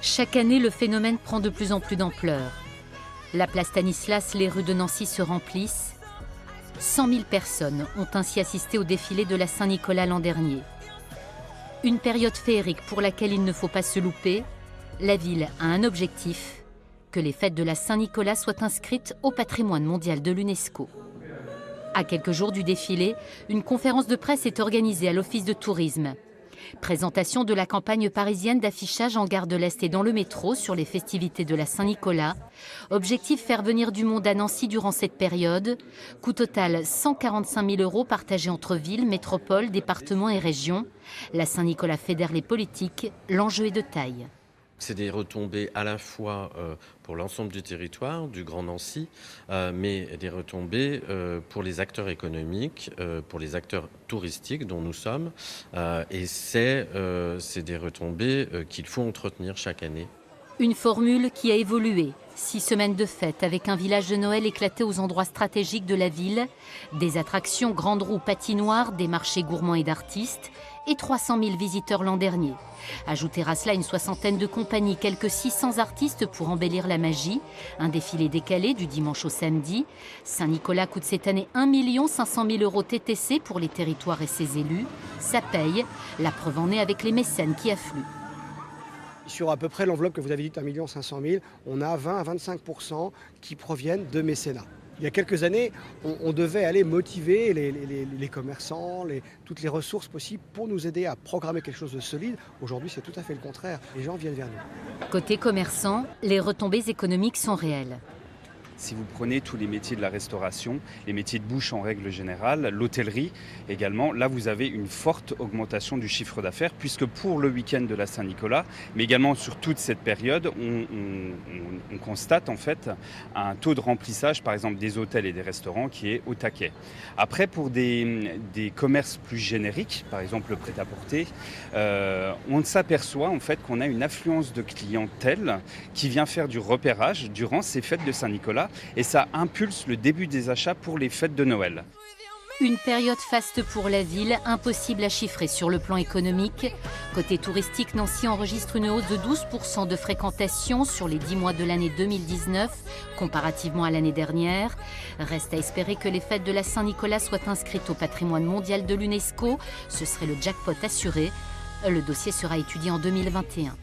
Chaque année, le phénomène prend de plus en plus d'ampleur. La place Stanislas, les rues de Nancy se remplissent. 100 000 personnes ont ainsi assisté au défilé de la Saint-Nicolas l'an dernier. Une période féerique pour laquelle il ne faut pas se louper. La ville a un objectif, que les fêtes de la Saint-Nicolas soient inscrites au patrimoine mondial de l'UNESCO. À quelques jours du défilé, une conférence de presse est organisée à l'Office de tourisme. Présentation de la campagne parisienne d'affichage en gare de l'Est et dans le métro sur les festivités de la Saint-Nicolas. Objectif, faire venir du monde à Nancy durant cette période. Coût total 145 000 € partagés entre villes, métropoles, départements et régions. La Saint-Nicolas fédère les politiques, l'enjeu est de taille. C'est des retombées à la fois pour l'ensemble du territoire, du Grand Nancy, mais des retombées pour les acteurs économiques, pour les acteurs touristiques dont nous sommes. Et c'est des retombées qu'il faut entretenir chaque année. Une formule qui a évolué. 6 semaines de fête avec un village de Noël éclaté aux endroits stratégiques de la ville, des attractions, grandes roues, patinoires, des marchés gourmands et d'artistes, et 300 000 visiteurs l'an dernier. Ajoutez à cela une soixantaine de compagnies, quelques 600 artistes pour embellir la magie, un défilé décalé du dimanche au samedi. Saint-Nicolas coûte cette année 1 500 000 € TTC pour les territoires et ses élus. Ça paye, la preuve en est avec les mécènes qui affluent. Sur à peu près l'enveloppe que vous avez dit, 1 500 000, on a 20 à 25% qui proviennent de mécénat. Il y a quelques années, on devait aller motiver les commerçants, toutes les ressources possibles pour nous aider à programmer quelque chose de solide. Aujourd'hui, c'est tout à fait le contraire. Les gens viennent vers nous. Côté commerçant, les retombées économiques sont réelles. Si vous prenez tous les métiers de la restauration, les métiers de bouche en règle générale, l'hôtellerie également, là vous avez une forte augmentation du chiffre d'affaires puisque pour le week-end de la Saint-Nicolas, mais également sur toute cette période, on constate en fait un taux de remplissage par exemple des hôtels et des restaurants qui est au taquet. Après pour des commerces plus génériques, par exemple le prêt-à-porter, on s'aperçoit en fait qu'on a une affluence de clientèle qui vient faire du repérage durant ces fêtes de Saint-Nicolas. Et ça impulse le début des achats pour les fêtes de Noël. Une période faste pour la ville, impossible à chiffrer sur le plan économique. Côté touristique, Nancy enregistre une hausse de 12% de fréquentation sur les 10 mois de l'année 2019, comparativement à l'année dernière. Reste à espérer que les fêtes de la Saint-Nicolas soient inscrites au patrimoine mondial de l'UNESCO. Ce serait le jackpot assuré. Le dossier sera étudié en 2021.